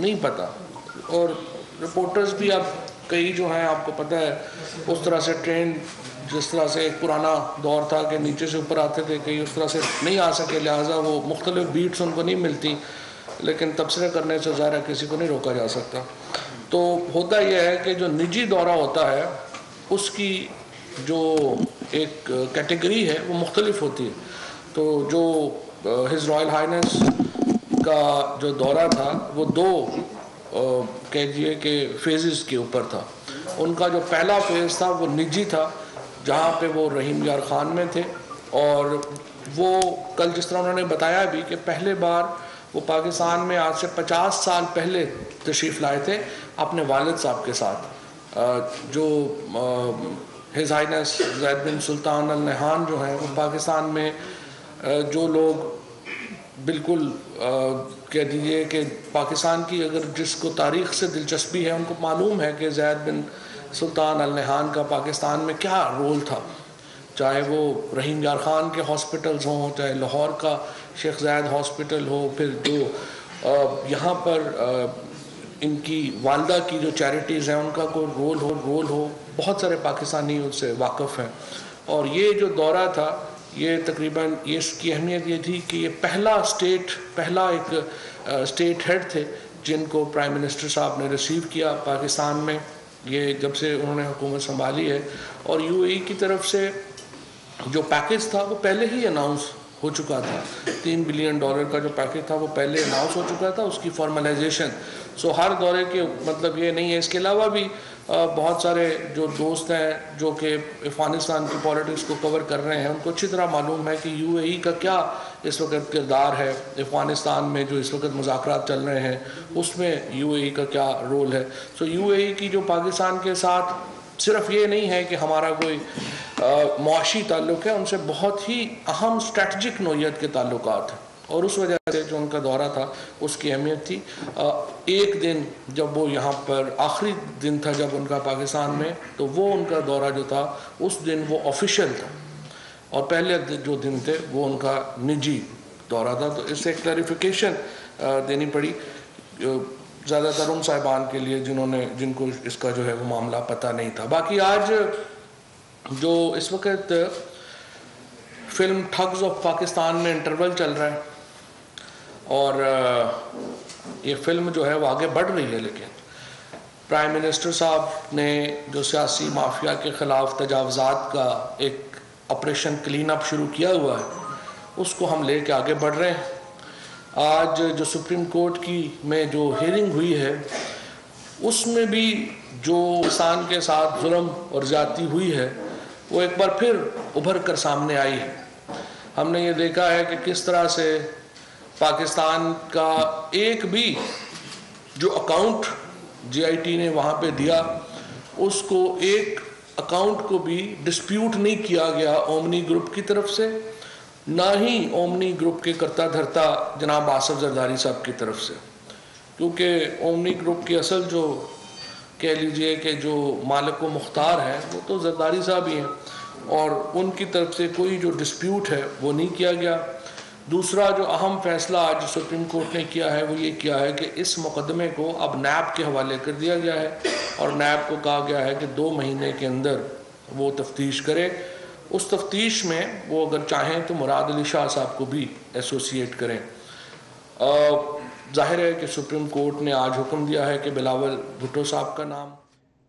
نہیں پتہ. اور رپورٹرز بھی اب کئی جو ہیں آپ کو پتہ ہے اس طرح سے ٹرین جس طرح سے ایک پرانا دور تھا کہ نیچے سے اوپر آتے تھے، کئی اس طرح سے نہیں آ سکے، لہٰذا وہ مختلف بیٹس ان کو نہیں ملتی، لیکن تبصرے کرنے سے ظاہر ہے کسی کو نہیں روکا جا سکتا. تو ہوتا یہ ہے کہ جو نجی دورہ ہوتا ہے اس کی جو ایک کیٹیگری ہے وہ مختلف ہوتی ہے. تو جو ہز رائل ہائنس کا جو دورہ تھا وہ دو کہیے کہ فیزز کے اوپر تھا. ان کا جو پہلا فیز تھا وہ نجی تھا، جہاں پہ وہ رحیم یار خان میں تھے، اور وہ کل جس طرح انہوں نے بتایا بھی کہ پہلے بار وہ پاکستان میں آج سے 50 سال پہلے تشریف لائے تھے اپنے والد صاحب کے ساتھ. جو ہز ہائنس زید بن سلطان ال نہیان جو ہیں وہ پاکستان میں جو لوگ بالکل کہہ دیجیے کہ پاکستان کی اگر جس کو تاریخ سے دلچسپی ہے ان کو معلوم ہے کہ زید بن سلطان ال نہیان کا پاکستان میں کیا رول تھا، چاہے وہ رحیم یار خان کے ہاسپٹلز ہوں، چاہے لاہور کا شیخ زاید ہاسپٹل ہو، پھر جو یہاں پر ان کی والدہ کی جو چیریٹیز ہیں ان کا کوئی رول ہو، بہت سارے پاکستانی اس سے واقف ہیں. اور یہ جو دورہ تھا یہ تقریباً اس کی اہمیت یہ تھی کہ یہ پہلا ایک اسٹیٹ ہیڈ تھے جن کو پرائم منسٹر صاحب نے ریسیو کیا پاکستان میں، یہ جب سے انہوں نے حکومت سنبھالی ہے. اور یو اے ای کی طرف سے جو پیکیج تھا وہ پہلے ہی اناؤنس ہو چکا تھا، $3 بلین کا جو پیکیج تھا وہ پہلے اناؤنس ہو چکا تھا، اس کی فارملائزیشن. ہر دورے کے مطلب یہ نہیں ہے. اس کے علاوہ بھی بہت سارے جو دوست ہیں جو کہ افغانستان کی پالیٹکس کو کور کر رہے ہیں ان کو اچھی طرح معلوم ہے کہ یو اے ای کا کیا اس وقت کردار ہے افغانستان میں، جو اس وقت مذاکرات چل رہے ہیں اس میں یو اے ای کا کیا رول ہے. یو اے ای کی جو پاکستان کے ساتھ صرف یہ نہیں ہے کہ ہمارا کوئی معاشی تعلق ہے، ان سے بہت ہی اہم اسٹریٹجک نوعیت کے تعلقات ہیں، اور اس وجہ سے جو ان کا دورہ تھا اس کی اہمیت تھی. ایک دن جب وہ یہاں پر آخری دن تھا جب ان کا پاکستان میں، تو وہ ان کا دورہ جو تھا اس دن وہ آفیشیل تھا، اور پہلے جو دن تھے وہ ان کا نجی دورہ تھا. تو اس سے کلیریفیکیشن دینی پڑی زیادہ تر ان صاحبان کے لیے جن کو اس کا جو ہے وہ معاملہ پتہ نہیں تھا. باقی آج جو اس وقت فلم ٹھگز آف پاکستان میں انٹرول چل رہا ہے، اور یہ فلم جو ہے وہ آگے بڑھ رہی ہے، لیکن پرائم منسٹر صاحب نے جو سیاسی مافیا کے خلاف تجاوزات کا ایک آپریشن کلین اپ شروع کیا ہوا ہے اس کو ہم لے کے آگے بڑھ رہے ہیں. آج جو سپریم کورٹ کی میں جو ہیئرنگ ہوئی ہے اس میں بھی جو انسان کے ساتھ ظلم اور زیادتی ہوئی ہے وہ ایک بار پھر ابھر کر سامنے آئی ہے. ہم نے یہ دیکھا ہے کہ کس طرح سے پاکستان کا ایک بھی جو اکاؤنٹ جی آئی ٹی نے وہاں پہ دیا اس کو ایک اکاؤنٹ کو بھی ڈسپیوٹ نہیں کیا گیا اومنی گروپ کی طرف سے، نہ ہی اومنی گروپ کے کرتا دھرتا جناب آصف زرداری صاحب کی طرف سے، کیونکہ اومنی گروپ کی اصل جو کہہ لیجئے کہ جو مالک و مختار ہے وہ تو زرداری صاحب ہی ہیں، اور ان کی طرف سے کوئی جو ڈسپیوٹ ہے وہ نہیں کیا گیا. دوسرا جو اہم فیصلہ آج سپریم کورٹ نے کیا ہے وہ یہ کیا ہے کہ اس مقدمے کو اب نیب کے حوالے کر دیا گیا ہے، اور نیب کو کہا گیا ہے کہ 2 مہینے کے اندر وہ تفتیش کرے. اس تفتیش میں وہ اگر چاہیں تو مراد علی شاہ صاحب کو بھی ایسوسیٹ کریں. ظاہر ہے کہ سپریم کورٹ نے آج حکم دیا ہے کہ بلاول بھٹو صاحب کا نام.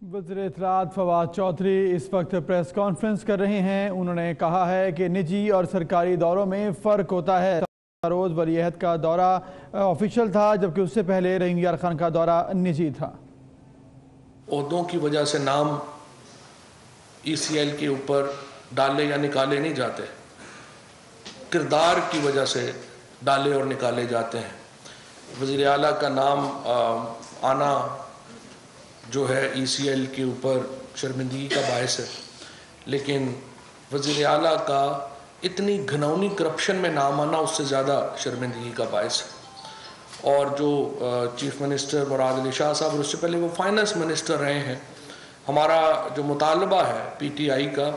وزیر اطلاعات فواد چودھری اس وقت پریس کانفرنس کر رہے ہیں. انہوں نے کہا ہے کہ نجی اور سرکاری دوروں میں فرق ہوتا ہے. روز ولی عہد کا دورہ آفیشل تھا جبکہ اس سے پہلے رحیم یار خان کا دورہ نجی تھا. عہدوں کی وجہ سے نام ای سی ایل کے اوپر ڈالے یا نکالے نہیں جاتے، کردار کی وجہ سے ڈالے اور نکالے جاتے ہیں. وزیر اعلیٰ کا نام آنا جو ہے ای سی ایل کے اوپر شرمندگی کا باعث ہے، لیکن وزیر اعلیٰ کا اتنی گھناؤنی کرپشن میں نام آنا اس سے زیادہ شرمندگی کا باعث ہے. اور جو چیف منسٹر مراد علی شاہ صاحب اور اس سے پہلے وہ فائنانس منسٹر رہے ہیں، ہمارا جو مطالبہ ہے پی ٹی آئی کا.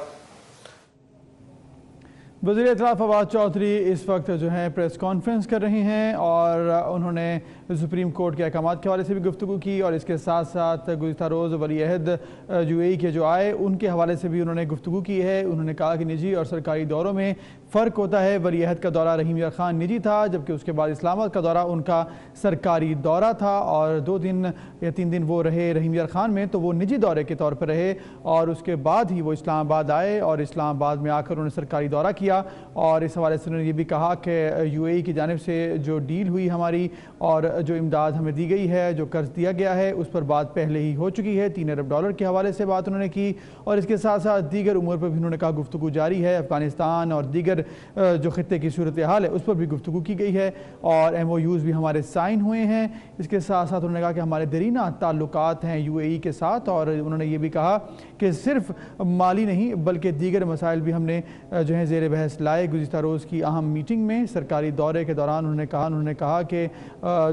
وزیر اطلاع فواد چودھری اس وقت جو ہیں پریس کانفرنس کر رہی ہیں، اور انہوں نے सुप्रीम कोर्ट के अहकामात के हवाले से भी गुफ्तगू की और इसके साथ साथ गुज़िश्ता रोज़ वली अहद UAE के जो आए उनके हवाले से भी उन्होंने गुफ्तगू की है। उन्होंने कहा कि निजी और सरकारी दौरों में फ़र्क होता है। वली अहद का दौरा रहीम यार ख़ान निजी था, जबकि उसके बाद इस्लामाबाद का दौरा उनका सरकारी दौरा था और 2 दिन या 3 दिन वो रहे रहीम यार ख़ान में, तो वो निजी दौरे के तौर पर रहे और उसके बाद ही वो इस्लामाबाद आए और इस्लामाबाद में आकर उन्होंने सरकारी दौरा किया। और इस हवाले से उन्होंने ये भी कहा कि UAE की जानिब से जो डील हुई हमारी और जो इमदाद हमें दी गई है, जो कर्ज दिया गया है, उस पर बात पहले ही हो चुकी है। $3 अरब के हवाले से बात उन्होंने की और इसके साथ साथ दीगर उमूर पर भी उन्होंने कहा गुफ्तगू जारी है। अफगानिस्तान और दीगर जो खित्ते की सूरत हाल है उस पर भी गुफ्तगू की गई है और MOUs भी हमारे साइन हुए हैं। इसके साथ साथ उन्होंने कहा कि हमारे दरीना ताल्लुकात हैं UAE के साथ और उन्होंने ये भी कहा कि सिर्फ माली नहीं बल्कि दीगर मसाइल भी हमने जो है ज़ेर बहस लाए गुज़िश्ता रोज़ की अहम मीटिंग में। सरकारी दौरे के दौरान उन्होंने कहा कि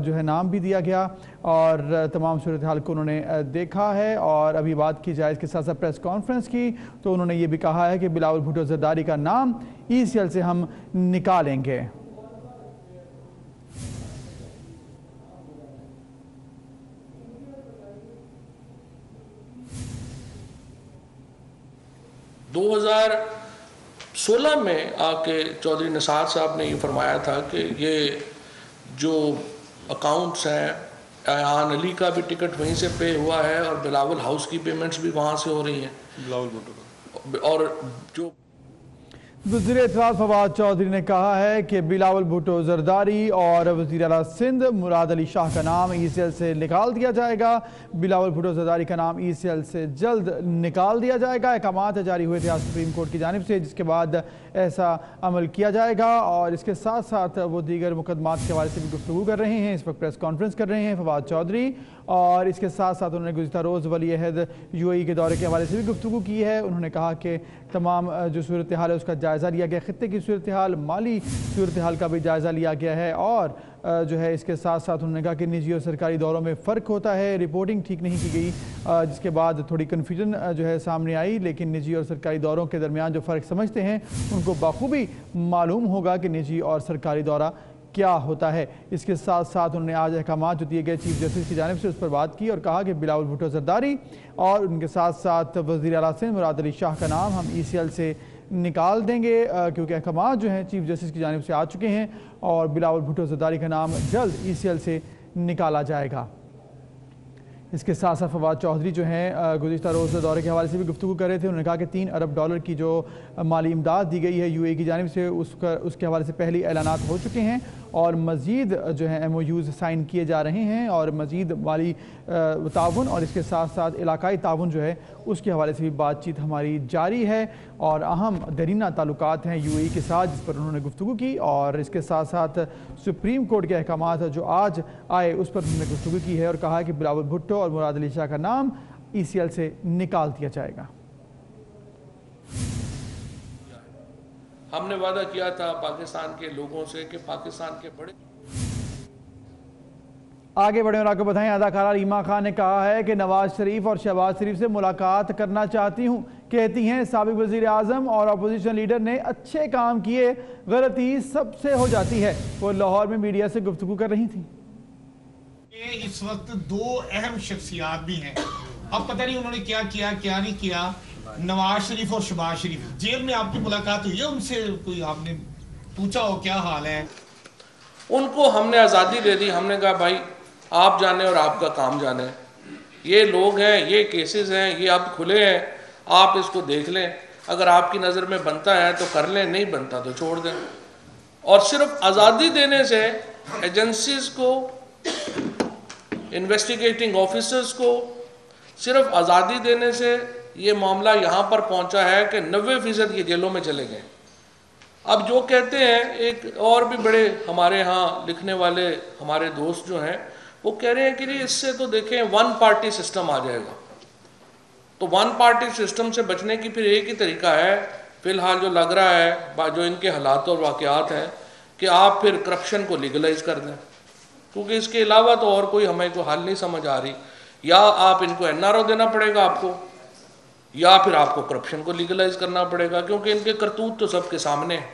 जो है नाम भी दिया गया और तमाम सूरत हाल को उन्होंने देखा है। और अभी बात की जाए इसके साथ साथ प्रेस कॉन्फ्रेंस की, तो उन्होंने ये भी कहा है कि बिलावल भुट्टो ज़रदारी का नाम ECL से हम निकालेंगे। दो 2016 में आके चौधरी निसार साहब ने ये फरमाया था कि ये जो अकाउंट्स हैं, अयान अली का भी टिकट वहीं से पे हुआ है और बिलावल हाउस की पेमेंट्स भी वहाँ से हो रही हैं, बिलावल भुट्टो और जो वज़ीर इत्तलात फवाद चौधरी ने कहा है कि बिलावल भुट्टो ज़रदारी और वज़ीर आला सिंध मुराद अली शाह का नाम ECL से निकाल दिया जाएगा। बिलावल भुट्टो ज़रदारी का नाम ECL से जल्द निकाल दिया जाएगा। अहकामात जारी हुए थे आज सुप्रीम कोर्ट की जानिब से, जिसके बाद ऐसा अमल किया जाएगा। और इसके साथ साथ वो दीगर मुकदमात के हवाले से भी गुफ्तगू कर रहे हैं। इस वक्त प्रेस कॉन्फ्रेंस कर रहे हैं फवाद चौधरी और इसके साथ साथ उन्होंने गुज़िश्ता रोज़ वली अहद UAE के दौरे के हवाले से भी गुफ्तगू की है। उन्होंने कहा कि तमाम जो सूरत हाल है उसका जायज़ा लिया गया, खित्ते की सूरत हाल, माली सूरत हाल का भी जायज़ा लिया गया है। और जो है इसके साथ साथ उन्होंने कहा कि निजी और सरकारी दौरों में फ़र्क होता है, रिपोर्टिंग ठीक नहीं की गई, जिसके बाद थोड़ी कन्फ्यूजन जो है सामने आई। लेकिन निजी और सरकारी दौरों के दरमियान जो फ़र्क समझते हैं उनको बाखूबी मालूम होगा कि निजी और सरकारी दौरा क्या होता है। इसके साथ साथ उन्होंने आज अहकामात जो दिए गए चीफ जस्टिस की जानिब से उस पर बात की और कहा कि बिलावल भुट्टो ज़रदारी और उनके साथ साथ वज़ीर आला सिंध मुराद अली शाह का नाम हम ECL से निकाल देंगे, क्योंकि अहकामात जो हैं चीफ जस्टिस की जानिब से आ चुके हैं और बिलावल भुट्टो ज़रदारी का नाम जल्द ECL से निकाला जाएगा। इसके साथ साथ फवाद चौधरी जो हैं गुज़िश्ता रोज़ दौरे के हवाले से भी गुफ्तगू कर रहे थे। उन्होंने कहा कि $3 अरब की जो माली इमदाद दी गई है UAE की जानिब से उसके हवाले से पहले ऐलानात हो चुके हैं और मज़ीद जो है MOUs साइन किए जा रहे हैं और मज़ीद माली ताउन और इसके साथ साथ इलाकाई ताउन जो है उसके हवाले से भी बातचीत हमारी जारी है और अहम दरीना ताल्लुकात हैं UAE के साथ, जिस पर उन्होंने गुफ्तगू की। और इसके साथ साथ सुप्रीम कोर्ट के अहकामात जो आज आए उस पर उन्होंने गुफ्तगू की है और कहा है कि बिलावल भुट्टो और मुराद अली शाह का नाम ECL से निकाल दिया जाएगा। हमने वादा किया था पाकिस्तान के लोगों से कि पाकिस्तान के बड़े आगे बढ़े और आपको बताएं, अदाकारा रीमा खान ने कहा है कि नवाज शरीफ और शहबाज शरीफ से मुलाकात करना चाहती हूं। कहती हैं साबिक वजीर आजम और अपोजिशन लीडर ने अच्छे काम किए, गलती सबसे हो जाती है। वो लाहौर में मीडिया से गुफ्तगू कर रही थी। इस वक्त 2 अहम शख्सियात भी हैं, अब पता नहीं उन्होंने क्या किया क्या नहीं किया। नवाज शरीफ और शहबाज शरीफ, जेल में आपकी मुलाकात हुई है उनसे? कोई आपने पूछा हो क्या हाल है? उनको हमने आज़ादी दे दी। हमने कहा भाई आप जाने और आपका काम जाने, ये लोग हैं, ये केसेस हैं, ये अब खुले हैं, आप इसको देख लें, अगर आपकी नज़र में बनता है तो कर लें, नहीं बनता तो छोड़ दें। और सिर्फ आज़ादी देने से एजेंसीज को, इन्वेस्टिगेटिंग ऑफिसर्स को सिर्फ आज़ादी देने से ये मामला यहाँ पर पहुँचा है कि 90% ये जेलों में चले गए। अब जो कहते हैं, एक और भी बड़े हमारे यहाँ लिखने वाले हमारे दोस्त जो हैं वो कह रहे हैं कि इससे तो देखें 1 पार्टी सिस्टम आ जाएगा। तो 1 पार्टी सिस्टम से बचने की फिर एक ही तरीका है, फिलहाल जो लग रहा है, जो इनके हालात और वाक़यात हैं, कि आप फिर करप्शन को लीगलाइज कर दें, क्योंकि इसके अलावा तो और कोई हमें को हल नहीं समझ आ रही। या आप इनको NRO देना पड़ेगा आपको, या फिर आपको करप्शन को लीगलाइज करना पड़ेगा, क्योंकि इनके करतूत तो सबके सामने हैं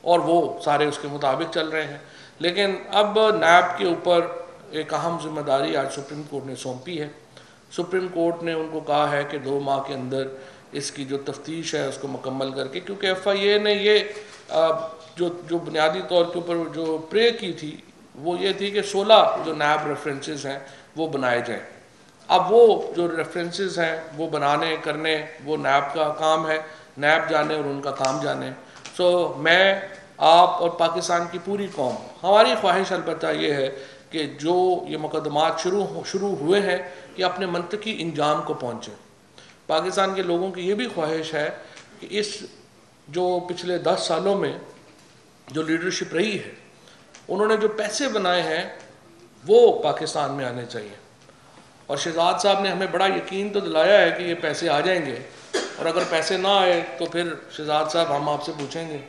और वो सारे उसके मुताबिक चल रहे हैं। लेकिन अब नैब के ऊपर एक अहम जिम्मेदारी आज सुप्रीम कोर्ट ने सौंपी है। सुप्रीम कोर्ट ने उनको कहा है कि 2 माह के अंदर इसकी जो तफ्तीश है उसको मुकम्मल करके, क्योंकि FIA ने ये जो बुनियादी तौर के ऊपर जो प्रे की थी वो ये थी कि 16 जो नैब रेफरेंसेस हैं वो बनाए जाएं। अब वो जो रेफरेंसेस हैं वो बनाने करने वो नैब का काम है, नैब जाने और उनका काम जाने। सो मैं, आप और पाकिस्तान की पूरी कौम, हमारी ख्वाहिश अलबत्ता ये है कि जो ये मुकदमात शुरू हुए हैं कि अपने मंतकी इंजाम को पहुँचे। पाकिस्तान के लोगों की ये भी ख्वाहिश है कि इस जो पिछले 10 सालों में जो लीडरशिप रही है, उन्होंने जो पैसे बनाए हैं वो पाकिस्तान में आने चाहिए। और शहजाद साहब ने हमें बड़ा यकीन तो दिलाया है कि ये पैसे आ जाएंगे, और अगर पैसे ना आए तो फिर शहजाद साहब हम आपसे पूछेंगे,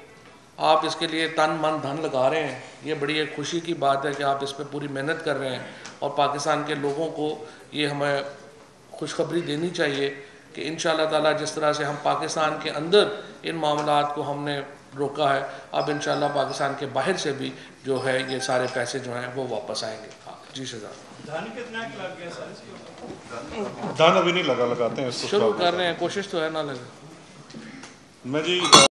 आप इसके लिए तन मन धन लगा रहे हैं, ये बड़ी एक खुशी की बात है कि आप इस पर पूरी मेहनत कर रहे हैं। और पाकिस्तान के लोगों को ये हमें खुशखबरी देनी चाहिए कि इंशाअल्लाह ताला जिस तरह से हम पाकिस्तान के अंदर इन मामलात को हमने रोका है, अब इंशाअल्लाह पाकिस्तान के बाहर से भी जो है ये सारे पैसे जो हैं वो वापस आएंगे। जी शहजाद, दान अभी नहीं लगाते हैं, शुरू कर रहे हैं, कोशिश तो है ना लगे। मैं जी